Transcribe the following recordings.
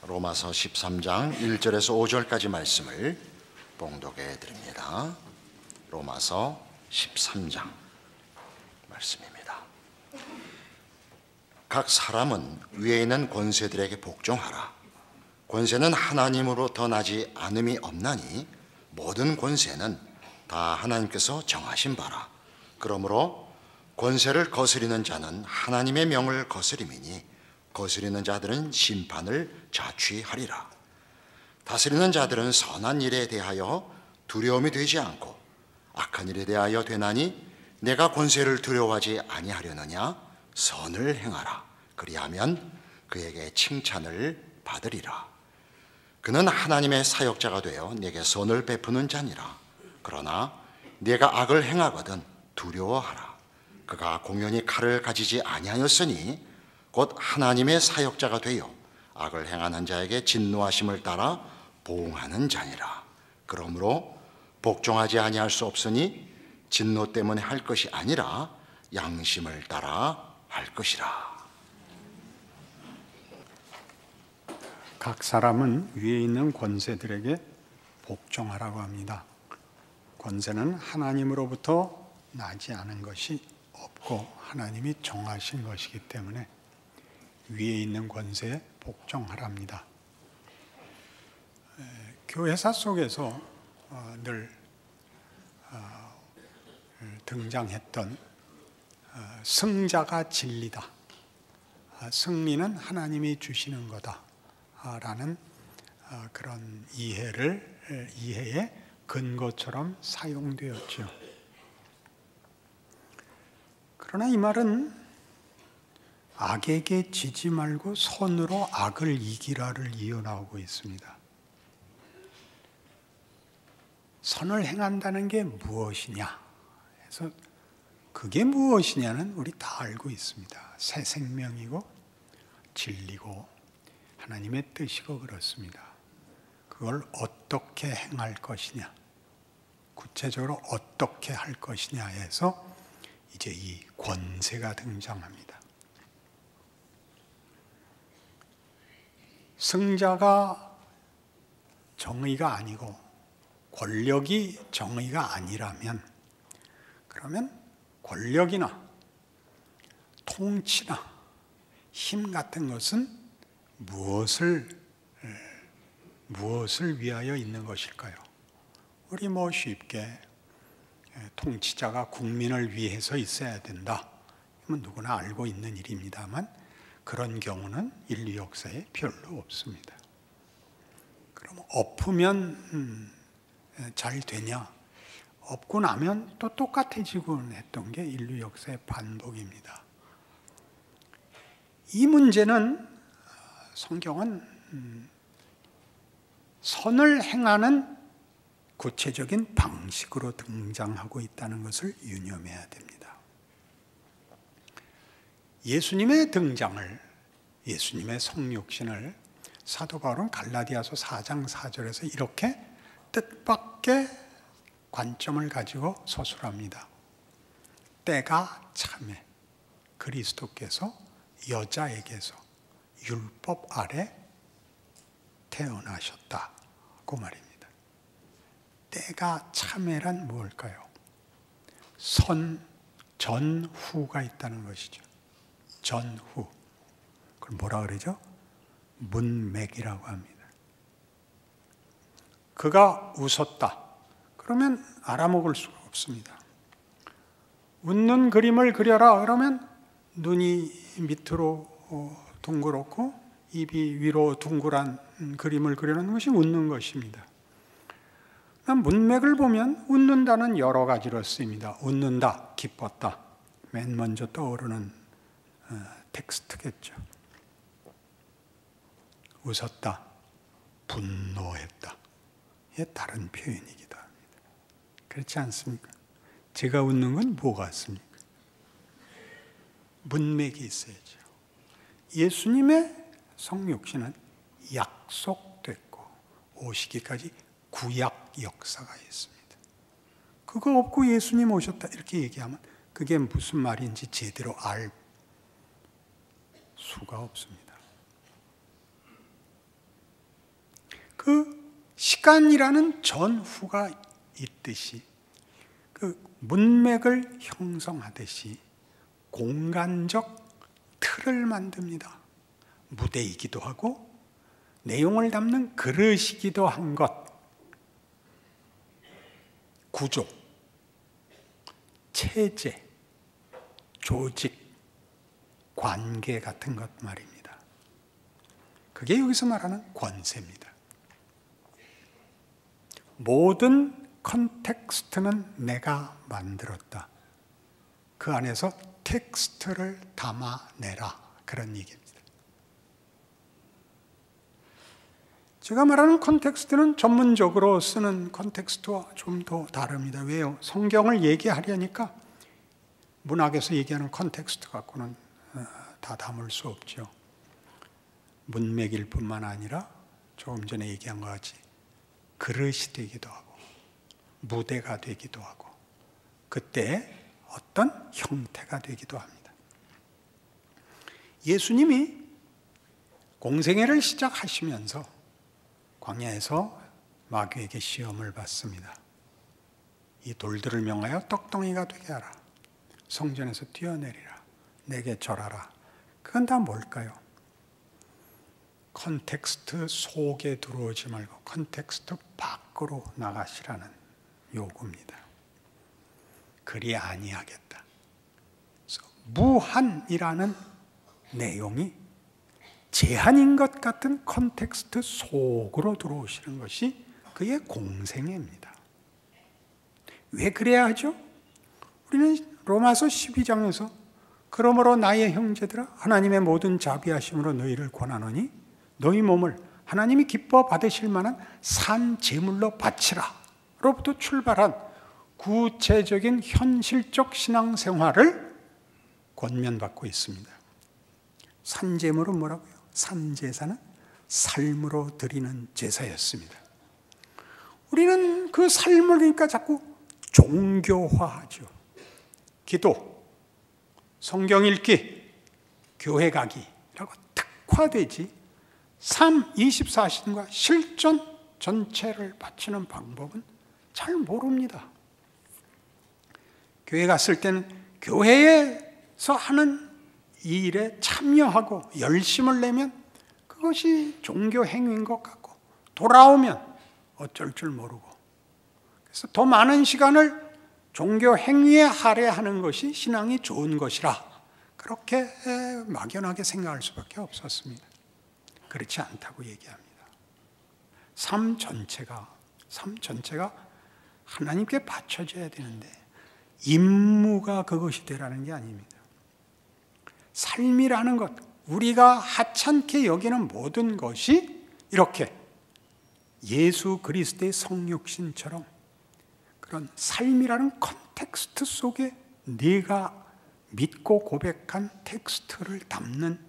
로마서 13장 1절에서 5절까지 말씀을 봉독해 드립니다. 로마서 13장 말씀입니다. 각 사람은 위에 있는 권세들에게 복종하라. 권세는 하나님으로부터 나지 않음이 없나니 모든 권세는 다 하나님께서 정하신 바라. 그러므로 권세를 거스리는 자는 하나님의 명을 거스림이니 거스리는 자들은 심판을 자취하리라. 다스리는 자들은 선한 일에 대하여 두려움이 되지 않고 악한 일에 대하여 되나니 내가 권세를 두려워하지 아니하려느냐? 선을 행하라. 그리하면 그에게 칭찬을 받으리라. 그는 하나님의 사역자가 되어 내게 선을 베푸는 자니라. 그러나 내가 악을 행하거든 두려워하라. 그가 공연히 칼을 가지지 아니하였으니 곧 하나님의 사역자가 되어 악을 행하는 자에게 진노하심을 따라 보응하는 자니라. 그러므로 복종하지 아니할 수 없으니 진노 때문에 할 것이 아니라 양심을 따라 할 것이라. 각 사람은 위에 있는 권세들에게 복종하라고 합니다. 권세는 하나님으로부터 나지 않은 것이 없고 하나님이 정하신 것이기 때문에 위에 있는 권세에 복종하랍니다. 교회사 속에서 늘 등장했던 승자가 진리다. 승리는 하나님이 주시는 거다. 라는 그런 이해의 근거처럼 사용되었죠. 그러나 이 말은 악에게 지지 말고 선으로 악을 이기라를 이어나오고 있습니다. 선을 행한다는 게 무엇이냐? 그래서 그게 무엇이냐는 우리 다 알고 있습니다. 새 생명이고 진리고 하나님의 뜻이고 그렇습니다. 그걸 어떻게 행할 것이냐? 구체적으로 어떻게 할 것이냐 해서 이제 이 권세가 등장합니다. 승자가 정의가 아니고 권력이 정의가 아니라면 그러면 권력이나 통치나 힘 같은 것은 무엇을 위하여 있는 것일까요? 우리 쉽게 통치자가 국민을 위해서 있어야 된다. 누구나 알고 있는 일입니다만 그런 경우는 인류 역사에 별로 없습니다. 그럼 엎으면 잘 되냐? 엎고 나면 또 똑같아지곤 했던 게 인류 역사의 반복입니다. 이 문제는 성경은 선을 행하는 구체적인 방식으로 등장하고 있다는 것을 유념해야 됩니다. 예수님의 등장을, 예수님의 성육신을 사도 바울은 갈라디아서 4장 4절에서 이렇게 뜻밖의 관점을 가지고 서술합니다. 때가 참에 그리스도께서 여자에게서 율법 아래 태어나셨다고 말입니다. 때가 참에란 무엇일까요? 전후가 있다는 것이죠. 전후. 그걸 뭐라 그러죠? 문맥이라고 합니다. 그가 웃었다. 그러면 알아먹을 수가 없습니다. 웃는 그림을 그려라. 그러면 눈이 밑으로 둥그렇고 입이 위로 둥그란 그림을 그리는 것이 웃는 것입니다. 문맥을 보면 웃는다는 여러 가지로 쓰입니다. 웃는다, 기뻤다. 맨 먼저 떠오르는 텍스트겠죠. 웃었다, 분노했다. 이게 다른 표현이기도 합니다. 그렇지 않습니까? 제가 웃는 건 뭐 같습니까? 문맥이 있어야죠. 예수님의 성육신은 약속됐고 오시기까지 구약 역사가 있습니다. 그거 없고 예수님 오셨다 이렇게 얘기하면 그게 무슨 말인지 제대로 알 수가 없습니다. 그 시간이라는 전후가 있듯이 그 문맥을 형성하듯이 공간적 틀을 만듭니다. 무대이기도 하고 내용을 담는 그릇이기도 한 것, 구조, 체제, 조직, 관계 같은 것 말입니다. 그게 여기서 말하는 권세입니다. 모든 컨텍스트는 내가 만들었다. 그 안에서 텍스트를 담아내라. 그런 얘기입니다. 제가 말하는 컨텍스트는 전문적으로 쓰는 컨텍스트와 좀 더 다릅니다. 왜요? 성경을 얘기하려니까 문학에서 얘기하는 컨텍스트 갖고는 다 담을 수 없죠. 문맥일 뿐만 아니라 조금 전에 얘기한 것 같이 그릇이 되기도 하고 무대가 되기도 하고 그때 어떤 형태가 되기도 합니다. 예수님이 공생애를 시작하시면서 광야에서 마귀에게 시험을 받습니다. 이 돌들을 명하여 떡덩이가 되게 하라. 성전에서 뛰어내리라. 내게 절하라. 그건 다 뭘까요? 컨텍스트 속에 들어오지 말고 컨텍스트 밖으로 나가시라는 요구입니다. 그리 아니하겠다. 그래서 무한이라는 내용이 제한인 것 같은 컨텍스트 속으로 들어오시는 것이 그의 공생애입니다. 왜 그래야 하죠? 우리는 로마서 12장에서 그러므로 나의 형제들아 하나님의 모든 자비하심으로 너희를 권하노니 너희 몸을 하나님이 기뻐 받으실 만한 산 제물로 바치라 로부터 출발한 구체적인 현실적 신앙생활을 권면받고 있습니다. 산 제물은 뭐라고요? 산 제사는 삶으로 드리는 제사였습니다. 우리는 그 삶을 그러니까 자꾸 종교화하죠. 기도, 성경 읽기, 교회 가기라고 특화되지 삶 24시간과 실전 전체를 바치는 방법은 잘 모릅니다. 교회 갔을 때는 교회에서 하는 이 일에 참여하고 열심을 내면 그것이 종교 행위인 것 같고 돌아오면 어쩔 줄 모르고 그래서 더 많은 시간을 종교 행위에 할애하는 것이 신앙이 좋은 것이라 그렇게 막연하게 생각할 수밖에 없었습니다. 그렇지 않다고 얘기합니다. 삶 전체가 하나님께 바쳐져야 되는데 임무가 그것이 되라는 게 아닙니다. 삶이라는 것, 우리가 하찮게 여기는 모든 것이 이렇게 예수 그리스도의 성육신처럼 그런 삶이라는 컨텍스트 속에 네가 믿고 고백한 텍스트를 담는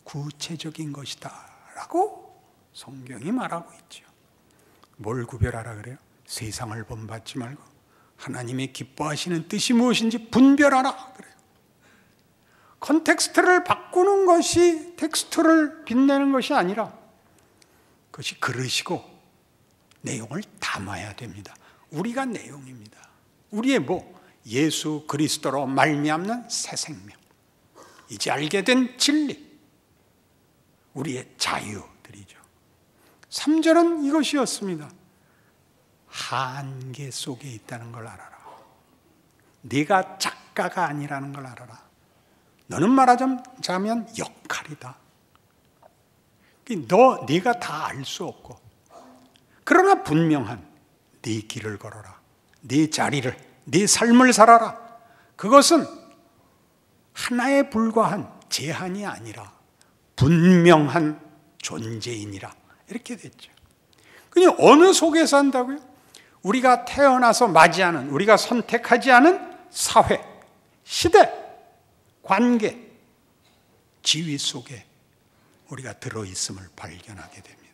구체적인 것이다 라고 성경이 말하고 있죠. 뭘 구별하라 그래요? 세상을 본받지 말고 하나님의 기뻐하시는 뜻이 무엇인지 분별하라 그래요. 컨텍스트를 바꾸는 것이 텍스트를 빛내는 것이 아니라 그것이 그릇이고 내용을 담아야 됩니다. 우리가 내용입니다. 우리의 예수 그리스도로 말미암는 새 생명, 이제 알게 된 진리, 우리의 자유들이죠. 3절은 이것이었습니다. 한계 속에 있다는 걸 알아라. 네가 작가가 아니라는 걸 알아라. 너는 말하자면 역할이다. 네가 다 알 수 없고 그러나 분명한 네 길을 걸어라. 네 자리를, 네 삶을 살아라. 그것은 하나에 불과한 제한이 아니라 분명한 존재이니라. 이렇게 됐죠. 그냥 어느 속에 산다고요? 우리가 태어나서 맞이하는, 우리가 선택하지 않은 사회, 시대, 관계, 지위 속에 우리가 들어있음을 발견하게 됩니다.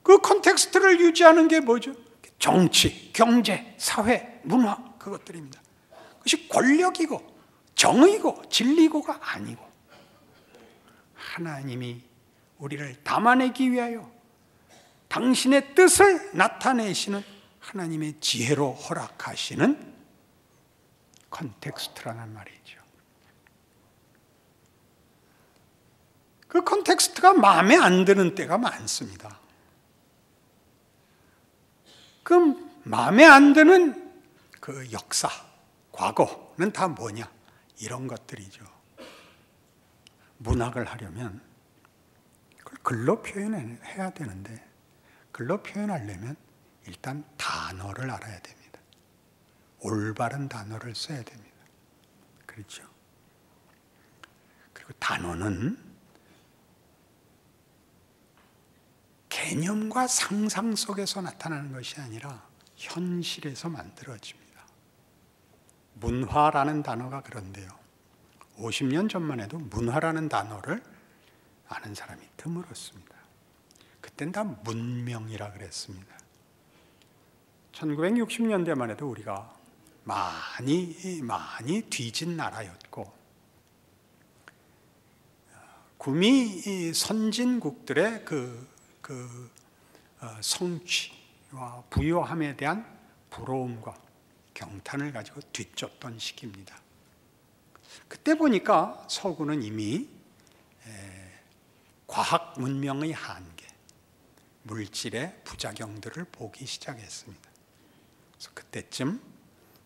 그 컨텍스트를 유지하는 게 뭐죠? 정치, 경제, 사회, 문화 그것들입니다. 그것이 권력이고 정의고 진리고가 아니고 하나님이 우리를 담아내기 위하여 당신의 뜻을 나타내시는 하나님의 지혜로 허락하시는 컨텍스트라는 말이죠. 그 컨텍스트가 마음에 안 드는 때가 많습니다. 그 마음에 안 드는 그 역사, 과거는 다 뭐냐? 이런 것들이죠. 문학을 하려면 그걸 글로 표현해야 되는데 글로 표현하려면 일단 단어를 알아야 됩니다. 올바른 단어를 써야 됩니다. 그렇죠? 그리고 단어는 개념과 상상 속에서 나타나는 것이 아니라 현실에서 만들어집니다. 문화라는 단어가 그런데요. 50년 전만 해도 문화라는 단어를 아는 사람이 드물었습니다. 그땐 다 문명이라 그랬습니다. 1960년대만 해도 우리가 많이 뒤진 나라였고, 구미 선진국들의 성취와 부요함에 대한 부러움과 경탄을 가지고 뒤쫓던 시기입니다. 그때 보니까 서구는 이미 과학 문명의 한계, 물질의 부작용들을 보기 시작했습니다. 그래서 그때쯤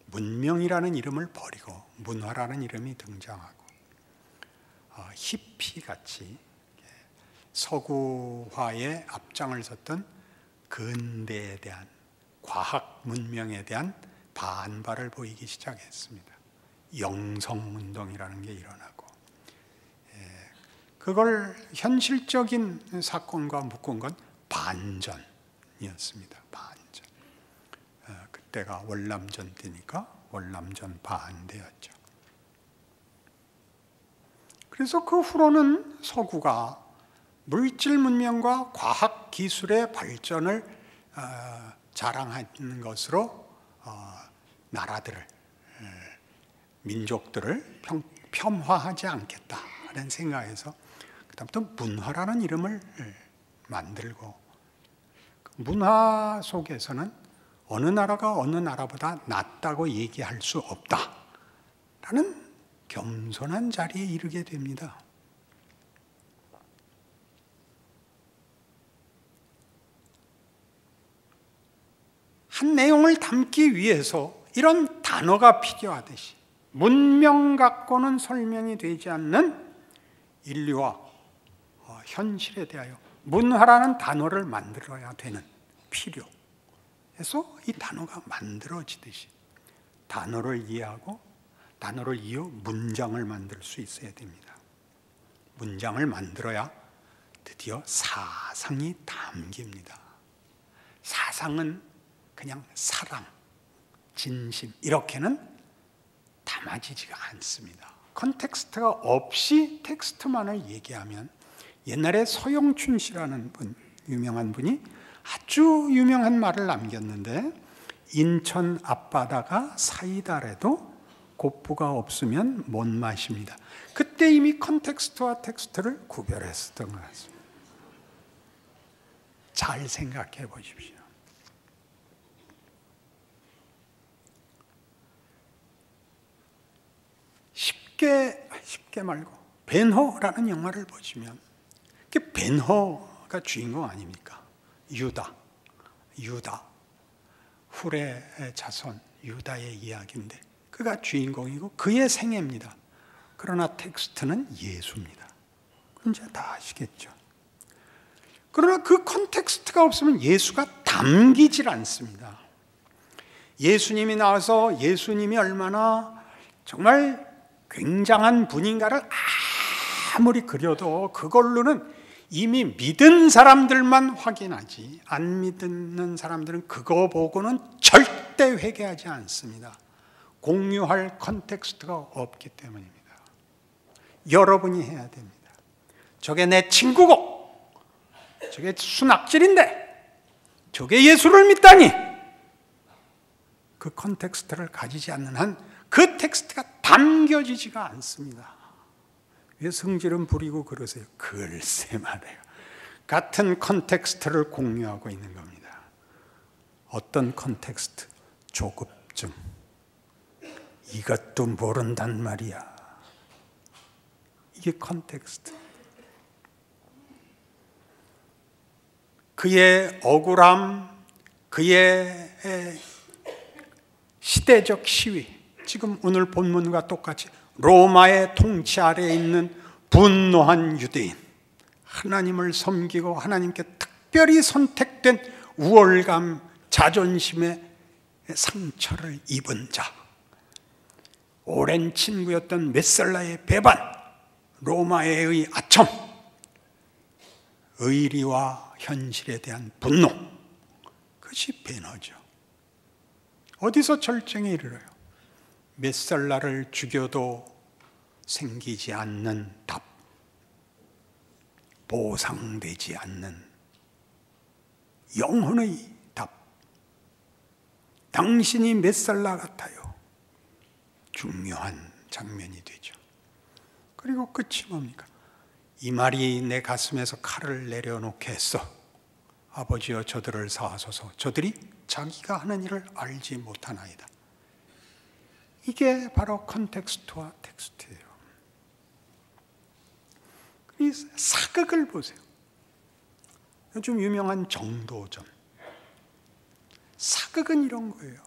문명이라는 이름을 버리고 문화라는 이름이 등장하고 히피같이 서구화의 앞장을 섰던 근대에 대한 과학 문명에 대한 반발을 보이기 시작했습니다. 영성운동이라는 게 일어나고, 그걸 현실적인 사건과 묶은 건 반전이었습니다. 반전. 그때가 월남전 때니까 월남전 반대였죠. 그래서 그 후로는 서구가 물질 문명과 과학 기술의 발전을 자랑하는 것으로 나라들을, 민족들을 폄하하지 않겠다는 생각에서 그다음부터 문화라는 이름을 만들고, 문화 속에서는 어느 나라가 어느 나라보다 낫다고 얘기할 수 없다라는 겸손한 자리에 이르게 됩니다. 한 내용을 담기 위해서 이런 단어가 필요하듯이 문명 갖고는 설명이 되지 않는 인류와 현실에 대하여 문화라는 단어를 만들어야 되는 필요. 그래서 이 단어가 만들어지듯이 단어를 이해하고 단어를 이어 문장을 만들 수 있어야 됩니다. 문장을 만들어야 드디어 사상이 담깁니다. 사상은 그냥 사랑, 진심 이렇게는 담아지지가 않습니다. 컨텍스트가 없이 텍스트만을 얘기하면, 옛날에 서영춘 씨라는 분, 유명한 분이 아주 유명한 말을 남겼는데, 인천 앞바다가 사이다래도 고프가 없으면 못 마십니다. 그때 이미 컨텍스트와 텍스트를 구별했었던 것 같습니다. 잘 생각해 보십시오. 쉽게 말고 벤허라는 영화를 보시면 벤허가 주인공 아닙니까? 유다 훌의 자손 유다의 이야기인데 그가 주인공이고 그의 생애입니다. 그러나 텍스트는 예수입니다. 그건 이제 다 아시겠죠. 그러나 그 컨텍스트가 없으면 예수가 담기질 않습니다. 예수님이 나와서 예수님이 얼마나 정말 굉장한 분인가를 아무리 그려도 그걸로는 이미 믿은 사람들만 확인하지, 안 믿는 사람들은 그거 보고는 절대 회개하지 않습니다. 공유할 컨텍스트가 없기 때문입니다. 여러분이 해야 됩니다. 저게 내 친구고 저게 순학질인데 저게 예수를 믿다니, 그 컨텍스트를 가지지 않는 한 그 텍스트가 담겨지지가 않습니다. 왜 성질은 부리고 그러세요? 글쎄 말이에요. 같은 컨텍스트를 공유하고 있는 겁니다. 어떤 컨텍스트? 조급증. 이것도 모른단 말이야. 이게 컨텍스트. 그의 억울함, 그의 시대적 시위, 지금 오늘 본문과 똑같이 로마의 통치 아래에 있는 분노한 유대인, 하나님을 섬기고 하나님께 특별히 선택된 우월감, 자존심의 상처를 입은 자, 오랜 친구였던 메살라의 배반, 로마의 아첨, 의리와 현실에 대한 분노, 그것이 배너죠. 어디서 절정에 이르러요? 메살라를 죽여도 생기지 않는 답, 보상되지 않는 영혼의 답. 당신이 메살라 같아요. 중요한 장면이 되죠. 그리고 끝이 뭡니까? 이 말이 내 가슴에서 칼을 내려놓게 했어. 아버지여 저들을 사하소서. 저들이 자기가 하는 일을 알지 못하나이다. 이게 바로 컨텍스트와 텍스트예요. 이 사극을 보세요. 요즘 유명한 정도전. 사극은 이런 거예요.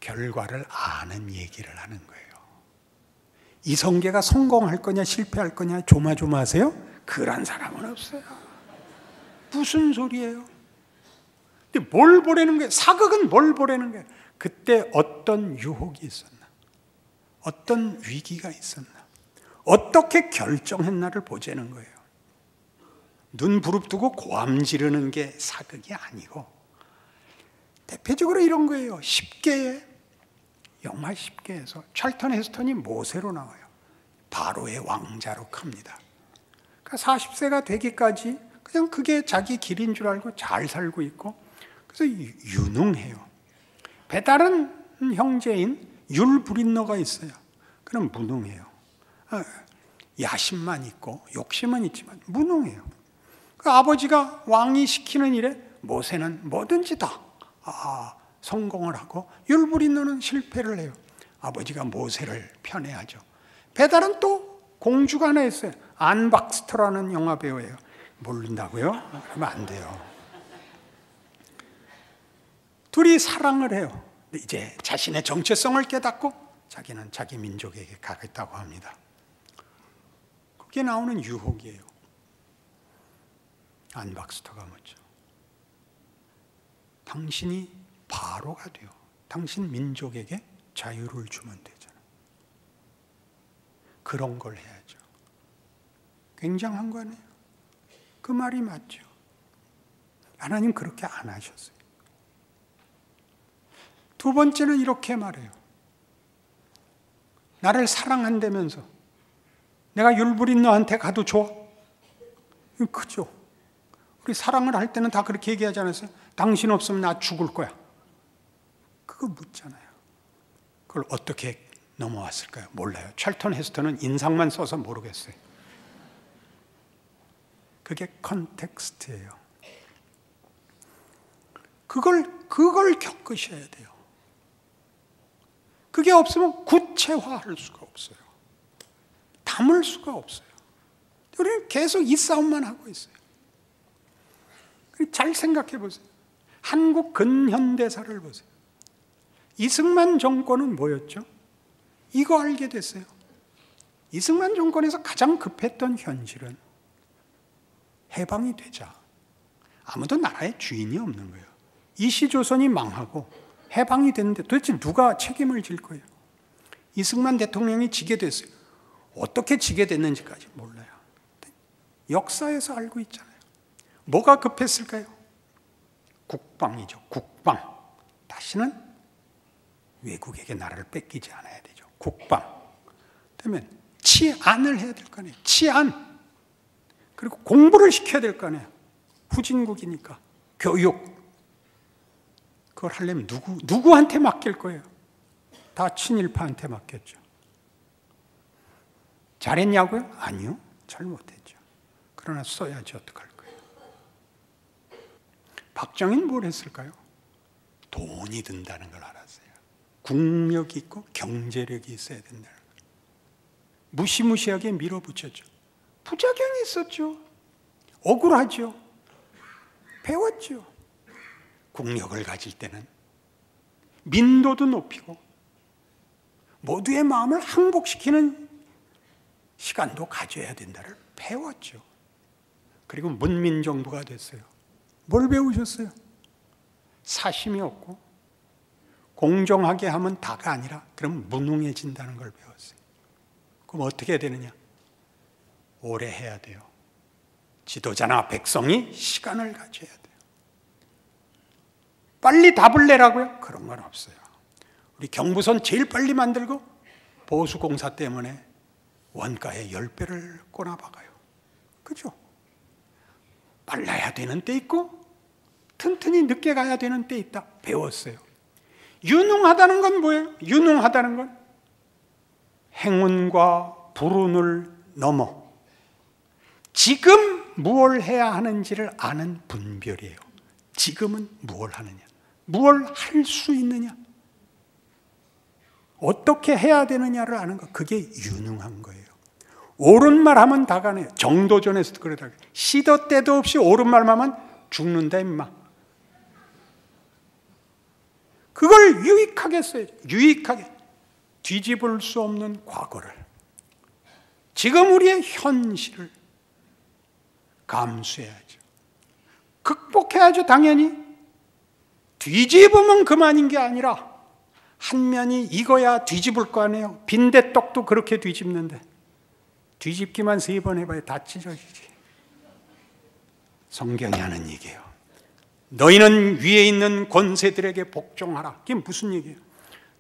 결과를 아는 얘기를 하는 거예요. 이성계가 성공할 거냐 실패할 거냐 조마조마하세요? 그런 사람은 없어요. 무슨 소리예요? 근데 뭘 보라는 거예요? 사극은 뭘 보라는 거예요? 그때 어떤 유혹이 있었나? 어떤 위기가 있었나? 어떻게 결정했나를 보자는 거예요. 눈 부릅뜨고 고함 지르는 게 사극이 아니고 대표적으로 이런 거예요. 10개의 영화 10개에서 찰턴 헤스턴이 모세로 나와요. 바로의 왕자로 갑니다. 그러니까 40세가 되기까지 그냥 그게 자기 길인 줄 알고 잘 살고 있고 그래서 유능해요. 배다른 형제인 율브린너가 있어요. 그럼 무능해요. 야심만 있고 욕심은 있지만 무능해요. 그 아버지가 왕이 시키는 일에 모세는 뭐든지 다 성공을 하고 율브린너는 실패를 해요. 아버지가 모세를 편애하죠. 배달은 또 공주가 하나 있어요. 안 박스터라는 영화 배우예요. 모른다고요? 그러면 안 돼요. 둘이 사랑을 해요. 이제 자신의 정체성을 깨닫고 자기는 자기 민족에게 가겠다고 합니다. 거기에 나오는 유혹이에요. 안 박스터가 묻죠. 당신이 바로가 돼요. 당신 민족에게 자유를 주면 되잖아요. 그런 걸 해야죠. 굉장한 거 아니에요? 그 말이 맞죠. 하나님 그렇게 안 하셨어요. 두 번째는 이렇게 말해요. 나를 사랑한다면서 내가 율브린너한테 가도 좋아? 이거 크죠. 우리 사랑을 할 때는 다 그렇게 얘기하지 않았어요? 당신 없으면 나 죽을 거야. 그거 묻잖아요. 그걸 어떻게 넘어왔을까요? 몰라요. 찰턴 헤스턴은 인상만 써서 모르겠어요. 그게 컨텍스트예요. 그걸 겪으셔야 돼요. 그게 없으면 구체화할 수가 없어요. 담을 수가 없어요. 우리는 계속 이 싸움만 하고 있어요. 잘 생각해 보세요. 한국 근현대사를 보세요. 이승만 정권은 뭐였죠? 이거 알게 됐어요. 이승만 정권에서 가장 급했던 현실은 해방이 되자 아무도 나라의 주인이 없는 거예요. 이시조선이 망하고 해방이 됐는데 도대체 누가 책임을 질 거예요? 이승만 대통령이 지게 됐어요. 어떻게 지게 됐는지까지 몰라요. 역사에서 알고 있잖아요. 뭐가 급했을까요? 국방이죠. 국방. 다시는 외국에게 나라를 뺏기지 않아야 되죠. 국방. 그러면 치안을 해야 될 거 아니에요. 치안. 그리고 공부를 시켜야 될 거 아니에요. 후진국이니까. 교육. 그걸 하려면 누구한테 맡길 거예요? 다 친일파한테 맡겼죠. 잘했냐고요? 아니요. 잘 못했죠. 그러나 써야지 어떡할 거예요. 박정희는 뭘 했을까요? 돈이 든다는 걸 알았어요. 국력이 있고 경제력이 있어야 된다는 걸. 무시무시하게 밀어붙였죠. 부작용이 있었죠. 억울하죠. 배웠죠. 국력을 가질 때는 민도도 높이고 모두의 마음을 항복시키는 시간도 가져야 된다를 배웠죠. 그리고 문민정부가 됐어요. 뭘 배우셨어요? 사심이 없고 공정하게 하면 다가 아니라 그럼 무능해진다는 걸 배웠어요. 그럼 어떻게 해야 되느냐? 오래 해야 돼요. 지도자나 백성이 시간을 가져야 돼요. 빨리 답을 내라고요? 그런 건 없어요. 우리 경부선 제일 빨리 만들고 보수공사 때문에 원가의 10배를 꼬나박아요. 그죠? 빨라야 되는 때 있고 튼튼히 늦게 가야 되는 때 있다. 배웠어요. 유능하다는 건 뭐예요? 유능하다는 건 행운과 불운을 넘어 지금 무엇을 해야 하는지를 아는 분별이에요. 지금은 무엇을 하느냐? 무엇을 할 수 있느냐? 어떻게 해야 되느냐를 아는 것, 그게 유능한 거예요. 옳은 말 하면 다 가네요. 정도전에서도 그러다. 시도 때도 없이 옳은 말만 하면 죽는다 임마. 그걸 유익하게 써야죠. 유익하게. 뒤집을 수 없는 과거를, 지금 우리의 현실을 감수해야죠. 극복해야죠. 당연히. 뒤집으면 그만인 게 아니라 한 면이 익어야 뒤집을 거 아니에요. 빈대떡도 그렇게 뒤집는데 뒤집기만 3번 해봐야 다 찢어지지. 성경이 하는 얘기예요. 너희는 위에 있는 권세들에게 복종하라. 그게 무슨 얘기예요?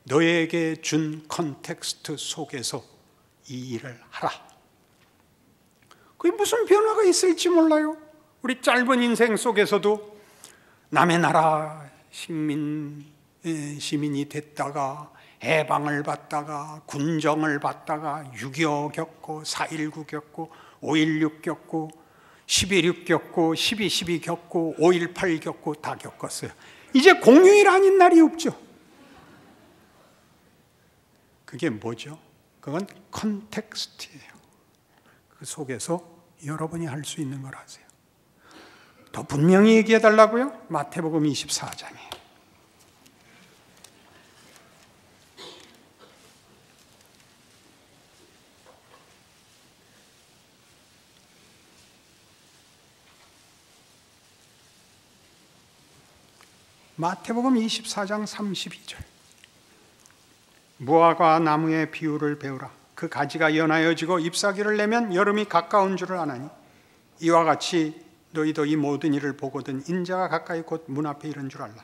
너에게 준 컨텍스트 속에서 이 일을 하라. 그게 무슨 변화가 있을지 몰라요. 우리 짧은 인생 속에서도 남의 나라 시민이 됐다가 해방을 받다가 군정을 받다가 6.25 겪고 4.19 겪고 5.16 겪고 11.6 겪고 12.12 겪고 5.18 겪고 다 겪었어요. 이제 공휴일 아닌 날이 없죠. 그게 뭐죠? 그건 컨텍스트예요. 그 속에서 여러분이 할 수 있는 걸 하세요. 더 분명히 얘기해 달라고요? 마태복음 24장에. 마태복음 24장 32절. 무화과 나무의 비유를 배우라. 그 가지가 연하여지고 잎사귀를 내면 여름이 가까운 줄을 아나니 이와 같이 너희도 이 모든 일을 보거든 인자가 가까이 곧 문 앞에 이른 줄 알라.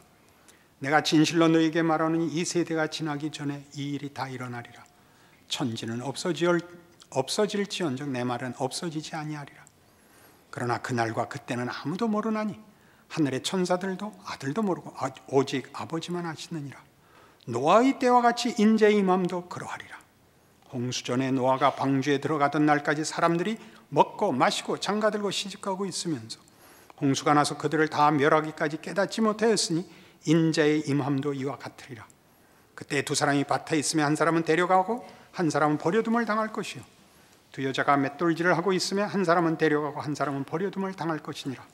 내가 진실로 너희에게 말하노니 이 세대가 지나기 전에 이 일이 다 일어나리라. 천지는 없어질지언정 내 말은 없어지지 아니하리라. 그러나 그날과 그때는 아무도 모르나니 하늘의 천사들도 아들도 모르고 오직 아버지만 아시느니라. 노아의 때와 같이 인자의 임함도 그러하리라. 홍수전에 노아가 방주에 들어가던 날까지 사람들이 먹고 마시고 장가들고 시집가고 있으면서 홍수가 나서 그들을 다 멸하기까지 깨닫지 못하였으니 인자의 임함도 이와 같으리라. 그때 두 사람이 밭에 있으면 한 사람은 데려가고 한 사람은 버려둠을 당할 것이요 두 여자가 맷돌질을 하고 있으면 한 사람은 데려가고 한 사람은 버려둠을 당할 것이니라.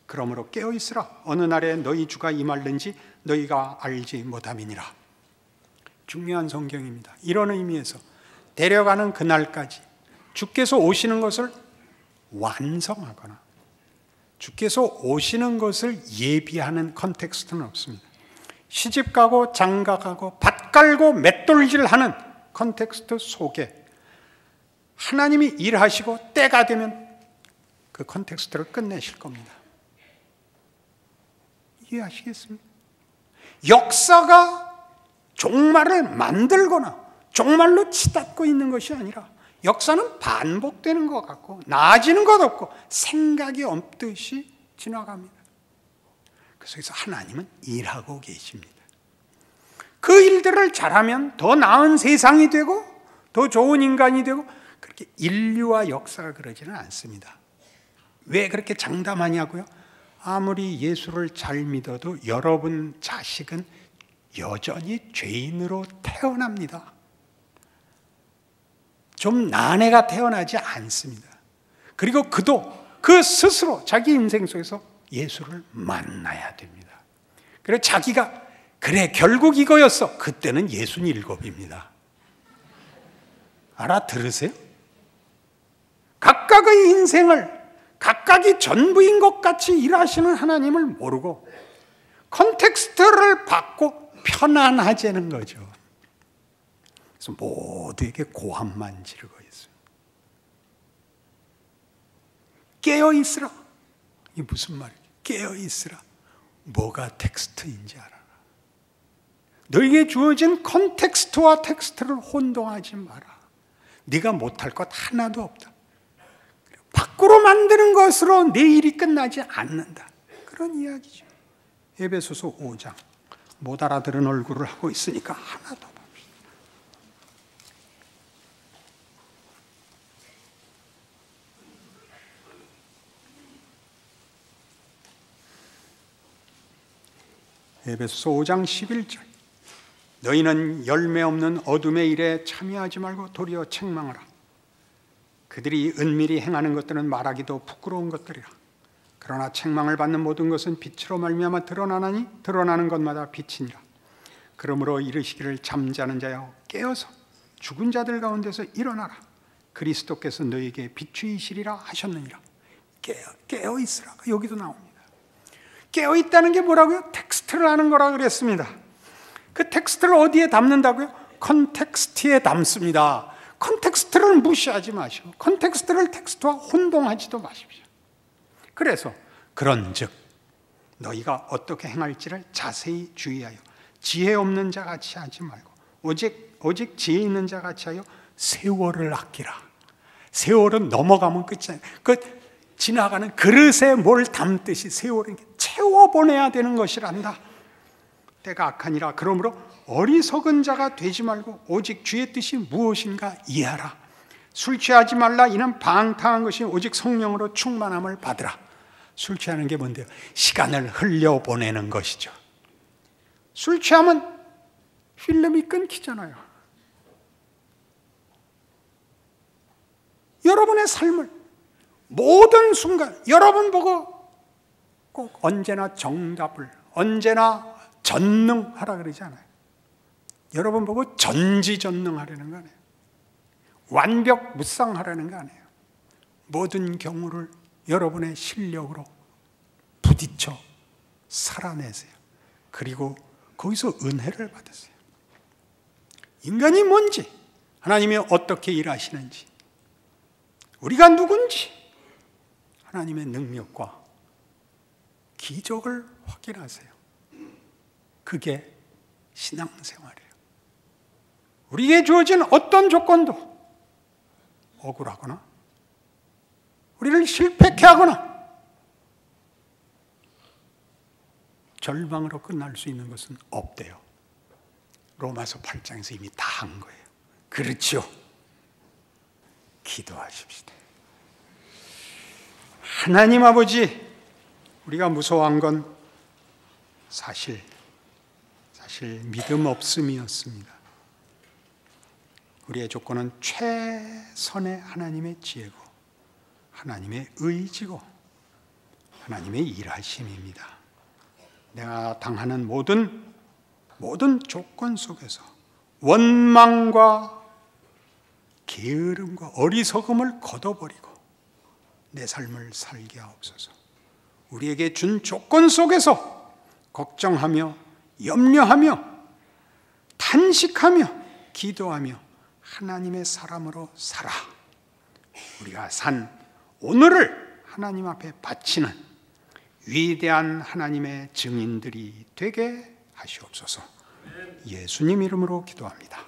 그러므로 깨어있으라. 어느 날에 너희 주가 임할는지 너희가 알지 못함이니라. 중요한 성경입니다. 이런 의미에서 데려가는 그날까지 주께서 오시는 것을 완성하거나 주께서 오시는 것을 예비하는 컨텍스트는 없습니다. 시집가고 장가가고 밭 갈고 맷돌질하는 컨텍스트 속에 하나님이 일하시고 때가 되면 그 컨텍스트를 끝내실 겁니다. 이해하시겠습니까? 역사가 종말을 만들거나 종말로 치닫고 있는 것이 아니라 역사는 반복되는 것 같고 나아지는 것 없고 생각이 없듯이 지나갑니다. 그래서 하나님은 일하고 계십니다. 그 일들을 잘하면 더 나은 세상이 되고 더 좋은 인간이 되고, 그렇게 인류와 역사가 그러지는 않습니다. 왜 그렇게 장담하냐고요? 아무리 예수를 잘 믿어도 여러분 자식은 여전히 죄인으로 태어납니다. 좀 난애가 태어나지 않습니다. 그리고 그도 그 스스로 자기 인생 속에서 예수를 만나야 됩니다. 그래서 자기가 그래 결국 이거였어. 그때는 67입니다. 알아들으세요? 각각의 인생을 각각이 전부인 것 같이 일하시는 하나님을 모르고 컨텍스트를 받고 편안하자는 거죠. 그래서 모두에게 고함만 지르고 있어요. 깨어있으라. 이게 무슨 말이에요? 깨어있으라. 뭐가 텍스트인지 알아라. 너에게 주어진 컨텍스트와 텍스트를 혼동하지 마라. 네가 못할 것 하나도 없다. 밖으로 만드는 것으로 내 일이 끝나지 않는다. 그런 이야기죠. 에베소서 5장. 못 알아들은 얼굴을 하고 있으니까 하나 더 봅시다. 에베소서 5장 11절. 너희는 열매 없는 어둠의 일에 참여하지 말고 도리어 책망하라. 그들이 은밀히 행하는 것들은 말하기도 부끄러운 것들이라. 그러나 책망을 받는 모든 것은 빛으로 말미암아 드러나나니 드러나는 것마다 빛이니라. 그러므로 이르시기를 잠자는 자여 깨어서 죽은 자들 가운데서 일어나라. 그리스도께서 너희에게 비추이시리라 하셨느니라. 깨어 있으라. 여기도 나옵니다. 깨어 있다는 게 뭐라고요? 텍스트를 하는 거라 그랬습니다. 그 텍스트를 어디에 담는다고요? 컨텍스트에 담습니다. 컨텍스트를 무시하지 마시고 컨텍스트를 텍스트와 혼동하지도 마십시오. 그래서 그런즉 너희가 어떻게 행할지를 자세히 주의하여 지혜 없는 자 같이 하지 말고 오직 지혜 있는 자 같이 하여 세월을 아끼라. 세월은 넘어가면 끝이잖아요. 그 지나가는 그릇에 뭘 담듯이 세월은 채워보내야 되는 것이란다. 때가 악하니라. 그러므로 어리석은 자가 되지 말고 오직 주의 뜻이 무엇인가 이해하라. 술 취하지 말라. 이는 방탕한 것이 오직 성령으로 충만함을 받으라. 술 취하는 게 뭔데요? 시간을 흘려보내는 것이죠. 술 취하면 필름이 끊기잖아요. 여러분의 삶을 모든 순간 여러분 보고 꼭 언제나 정답을 언제나 전능하라 그러지 않아요. 여러분 보고 전지전능하라는 거 아니에요. 완벽무쌍하라는 거 아니에요. 모든 경우를 여러분의 실력으로 부딪혀 살아내세요. 그리고 거기서 은혜를 받으세요. 인간이 뭔지, 하나님이 어떻게 일하시는지, 우리가 누군지 하나님의 능력과 기적을 확인하세요. 그게 신앙생활이에요. 우리에게 주어진 어떤 조건도 억울하거나 우리를 실패케 하거나 절망으로 끝날 수 있는 것은 없대요. 로마서 8장에서 이미 다 한 거예요. 그렇죠? 기도하십시다. 하나님 아버지, 우리가 무서워한 건 사실 믿음 없음이었습니다. 우리의 조건은 최선의 하나님의 지혜고 하나님의 의지고 하나님의 일하심입니다. 내가 당하는 모든 조건 속에서 원망과 게으름과 어리석음을 걷어버리고 내 삶을 살게 하옵소서. 우리에게 준 조건 속에서 걱정하며 염려하며 탄식하며 기도하며 하나님의 사람으로 살아 우리가 산 오늘을 하나님 앞에 바치는 위대한 하나님의 증인들이 되게 하시옵소서. 예수님 이름으로 기도합니다.